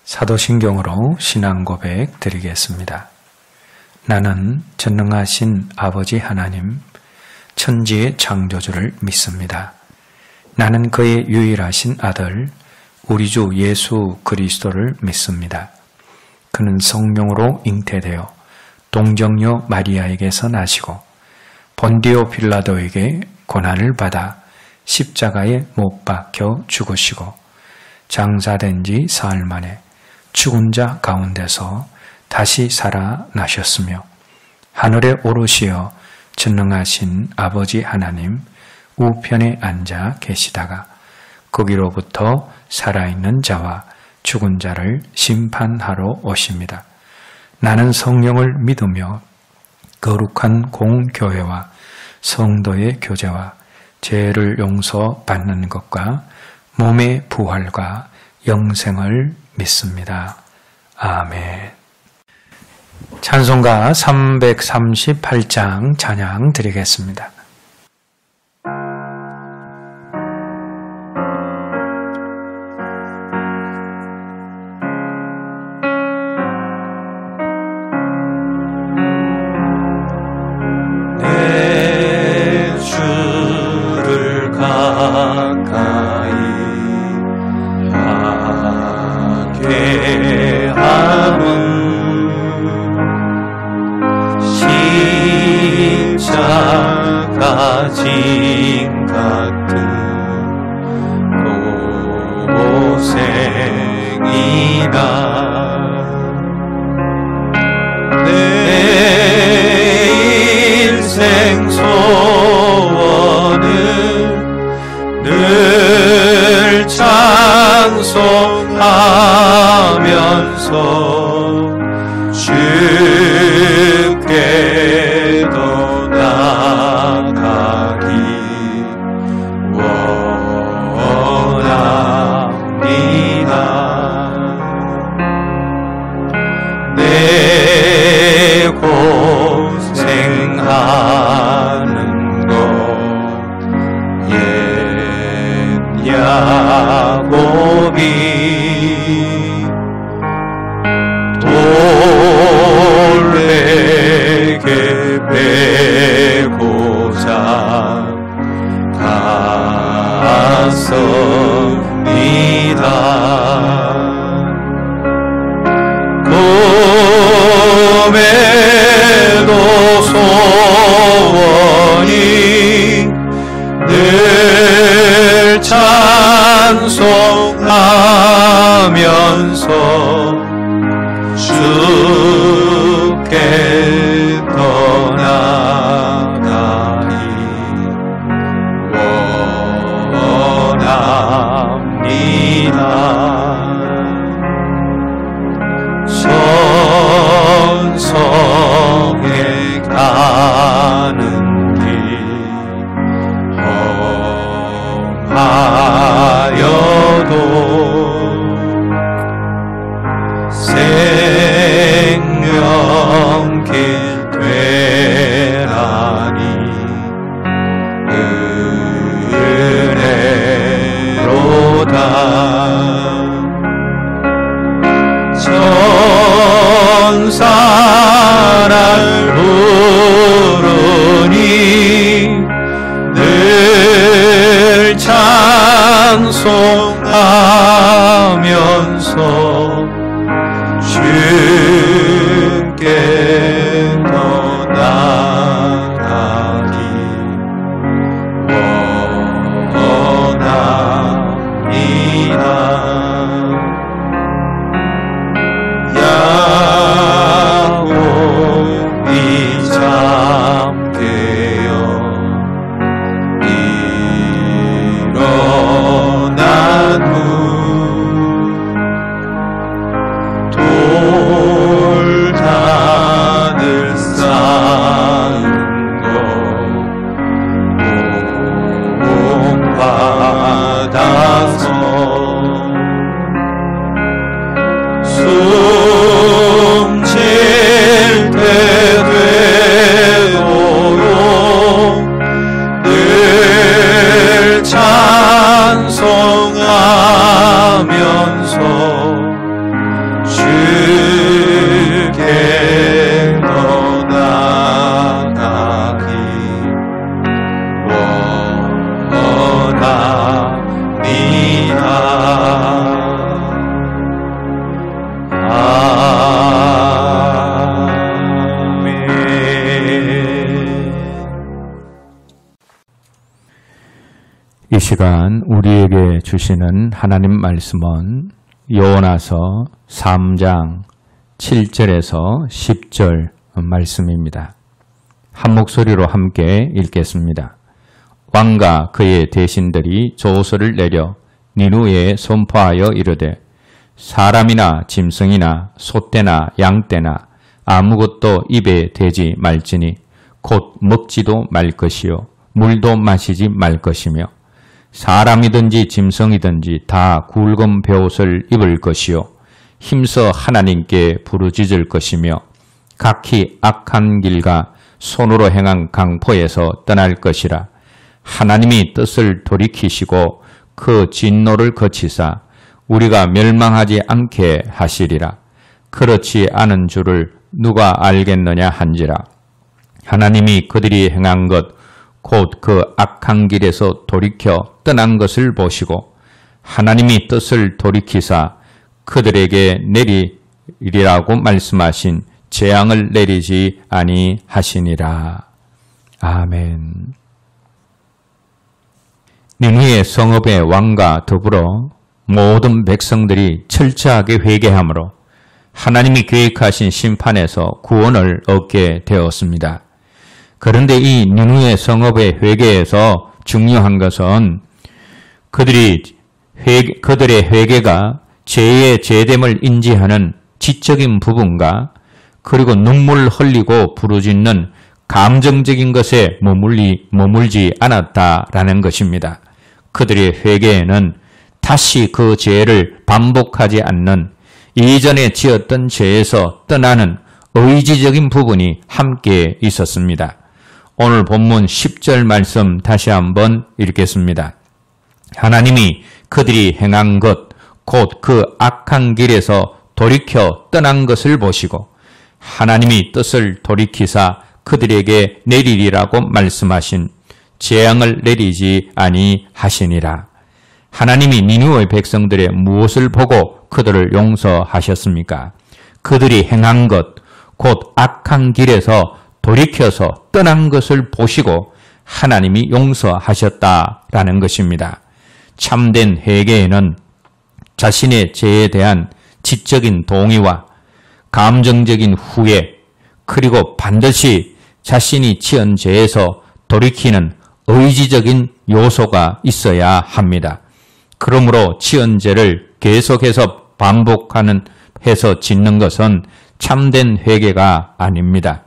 사도신경으로 신앙 고백 드리겠습니다. 나는 전능하신 아버지 하나님, 천지의 창조주를 믿습니다. 나는 그의 유일하신 아들, 우리 주 예수 그리스도를 믿습니다. 그는 성령으로 잉태되어 동정녀 마리아에게서 나시고 본디오 빌라도에게 고난을 받아 십자가에 못 박혀 죽으시고 장사된 지 사흘 만에 죽은 자 가운데서 다시 살아나셨으며 하늘에 오르시어 전능하신 아버지 하나님 우편에 앉아 계시다가 거기로부터 살아있는 자와 죽은 자를 심판하러 오십니다. 나는 성령을 믿으며 거룩한 공교회와 성도의 교제와 죄를 용서받는 것과 몸의 부활과 영생을 믿습니다. 아멘. 찬송가 338장 찬양 드리겠습니다. 내 주를 가까이 하게 함은 십자가 짐 같은 고생이라 내 인생 소원은 늘 찬송하면서 주께 더 나아가기 원합니다. 내 고생하는 것 옛 야곱이 돌에게 베고자 갔습니다. 꿈에도 소원이 늘 찬송하면서 주께 더 나아가기 원합니다. 천성에 가는 길 험하여도 생명길 되라니 은혜로다. 천사를 부르니 늘 찬송하면서 주께 더 나아가기 원합니다. 야곱이 잠깨어 일어난 후 돌다들 쌓은 것 복받아서 숨질 때 되도록 늘 찬송하면서 시간 우리에게 주시는 하나님 말씀은 요나서 3장 7절에서 10절 말씀입니다. 한 목소리로 함께 읽겠습니다. 왕과 그의 대신들이 조서를 내려 니누에 선포하여 이르되 사람이나 짐승이나 소떼나 양떼나 아무것도 입에 대지 말지니 곧 먹지도 말 것이요 물도 마시지 말 것이며 사람이든지 짐승이든지 다 굵은 베옷을 입을 것이요 힘써 하나님께 부르짖을 것이며 각기 악한 길과 손으로 행한 강포에서 떠날 것이라. 하나님이 뜻을 돌이키시고 그 진노를 거치사 우리가 멸망하지 않게 하시리라. 그렇지 않은 줄을 누가 알겠느냐 한지라. 하나님이 그들이 행한 것 곧 그 악한 길에서 돌이켜 떠난 것을 보시고 하나님이 뜻을 돌이키사 그들에게 내리리라고 말씀하신 재앙을 내리지 아니하시니라. 아멘. 니느웨 성읍의 왕과 더불어 모든 백성들이 철저하게 회개함으로 하나님이 계획하신 심판에서 구원을 얻게 되었습니다. 그런데 이 니느웨 성읍의 회개에서 중요한 것은 그들의 회개가 죄의 죄됨을 인지하는 지적인 부분과 그리고 눈물 흘리고 부르짖는 감정적인 것에 머물지 않았다라는 것입니다. 그들의 회개에는 다시 그 죄를 반복하지 않는 이전에 지었던 죄에서 떠나는 의지적인 부분이 함께 있었습니다. 오늘 본문 10절 말씀 다시 한번 읽겠습니다. 하나님이 그들이 행한 것, 곧 그 악한 길에서 돌이켜 떠난 것을 보시고 하나님이 뜻을 돌이키사 그들에게 내리리라고 말씀하신 재앙을 내리지 아니하시니라. 하나님이 니느웨 백성들의 무엇을 보고 그들을 용서하셨습니까? 그들이 행한 것, 곧 악한 길에서 돌이켜서 떠난 것을 보시고 하나님이 용서하셨다라는 것입니다. 참된 회개에는 자신의 죄에 대한 지적인 동의와 감정적인 후회, 그리고 반드시 자신이 지은 죄에서 돌이키는 의지적인 요소가 있어야 합니다. 그러므로 지은 죄를 계속해서 반복해서 짓는 것은 참된 회개가 아닙니다.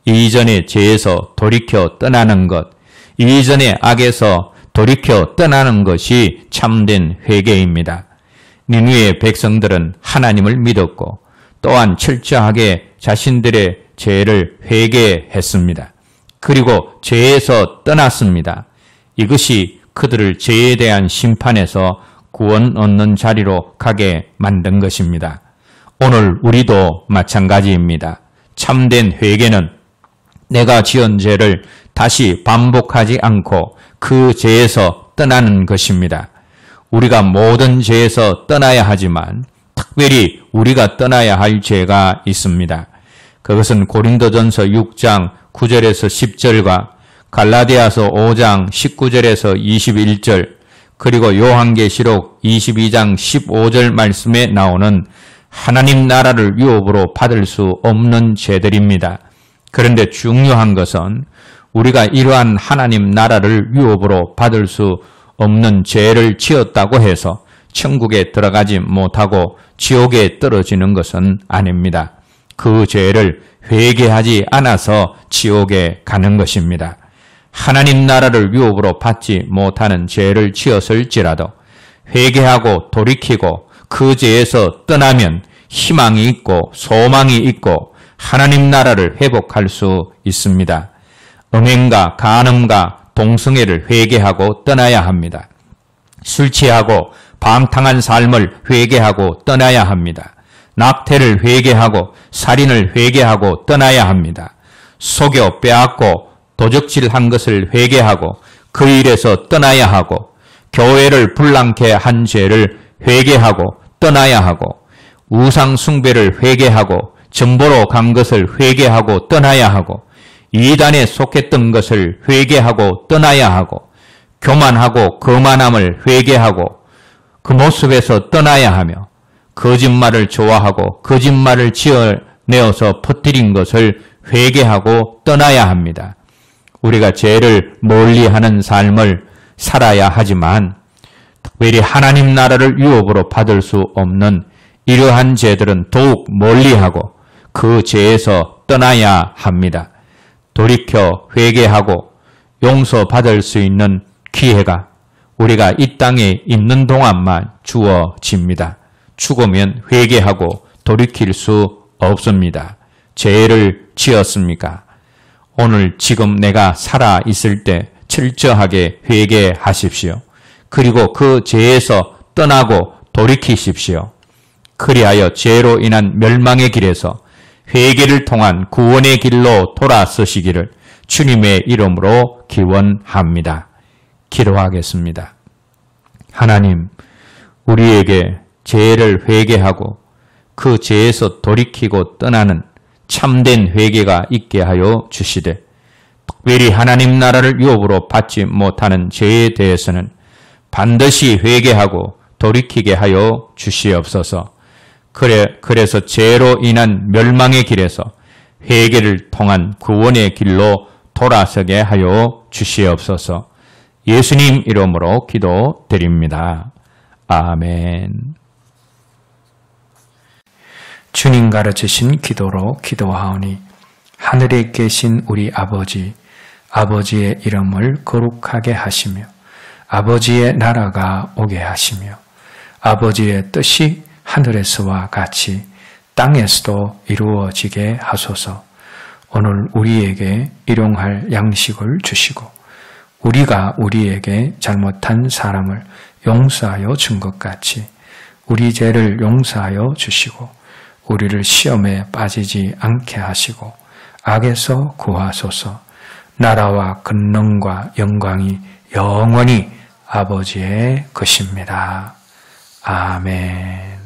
이전의 죄에서 돌이켜 떠나는 것, 이전의 악에서 돌이켜 떠나는 것이 참된 회개입니다. 니느웨 백성들은 하나님을 믿었고 또한 철저하게 자신들의 죄를 회개했습니다. 그리고 죄에서 떠났습니다. 이것이 그들을 죄에 대한 심판에서 구원 얻는 자리로 가게 만든 것입니다. 오늘 우리도 마찬가지입니다. 참된 회개는 내가 지은 죄를 다시 반복하지 않고 그 죄에서 떠나는 것입니다. 우리가 모든 죄에서 떠나야 하지만 특별히 우리가 떠나야 할 죄가 있습니다. 그것은 고린도전서 6장 9절에서 10절과 갈라디아서 5장 19절에서 21절 그리고 요한계시록 22장 15절 말씀에 나오는 하나님 나라를 유업으로 받을 수 없는 죄들입니다. 그런데 중요한 것은 우리가 이러한 하나님 나라를 유업으로 받을 수 없는 죄를 지었다고 해서 천국에 들어가지 못하고 지옥에 떨어지는 것은 아닙니다. 그 죄를 회개하지 않아서 지옥에 가는 것입니다. 하나님 나라를 유업으로 받지 못하는 죄를 지었을지라도 회개하고 돌이키고 그 죄에서 떠나면 희망이 있고 소망이 있고 하나님 나라를 회복할 수 있습니다. 음행과 간음과 동성애를 회개하고 떠나야 합니다. 술 취하고 방탕한 삶을 회개하고 떠나야 합니다. 낙태를 회개하고 살인을 회개하고 떠나야 합니다. 속여 빼앗고 도적질한 것을 회개하고 그 일에서 떠나야 하고 교회를 불량케 한 죄를 회개하고 떠나야 하고 우상 숭배를 회개하고 전보로 간 것을 회개하고 떠나야 하고 이단에 속했던 것을 회개하고 떠나야 하고 교만하고 거만함을 회개하고 그 모습에서 떠나야 하며 거짓말을 좋아하고 거짓말을 지어내어서 퍼뜨린 것을 회개하고 떠나야 합니다. 우리가 죄를 멀리하는 삶을 살아야 하지만 특별히 하나님 나라를 유업으로 받을 수 없는 이러한 죄들은 더욱 멀리하고 그 죄에서 떠나야 합니다. 돌이켜 회개하고 용서받을 수 있는 기회가 우리가 이 땅에 있는 동안만 주어집니다. 죽으면 회개하고 돌이킬 수 없습니다. 죄를 지었습니까? 오늘 지금 내가 살아 있을 때 철저하게 회개하십시오. 그리고 그 죄에서 떠나고 돌이키십시오. 그리하여 죄로 인한 멸망의 길에서 회개를 통한 구원의 길로 돌아서시기를 주님의 이름으로 기원합니다. 기도하겠습니다. 하나님, 우리에게 죄를 회개하고 그 죄에서 돌이키고 떠나는 참된 회개가 있게 하여 주시되 특별히 하나님 나라를 유업으로 받지 못하는 죄에 대해서는 반드시 회개하고 돌이키게 하여 주시옵소서. 그래서 죄로 인한 멸망의 길에서 회개를 통한 구원의 길로 돌아서게 하여 주시옵소서. 예수님 이름으로 기도드립니다. 아멘. 주님 가르치신 기도로 기도하오니 하늘에 계신 우리 아버지, 아버지의 이름을 거룩하게 하시며 아버지의 나라가 오게 하시며 아버지의 뜻이 하늘에서와 같이 땅에서도 이루어지게 하소서. 오늘 우리에게 일용할 양식을 주시고 우리가 우리에게 잘못한 사람을 용서하여 준 것 같이 우리 죄를 용서하여 주시고 우리를 시험에 빠지지 않게 하시고 악에서 구하소서. 나라와 권능과 영광이 영원히 아버지의 것입니다. 아멘.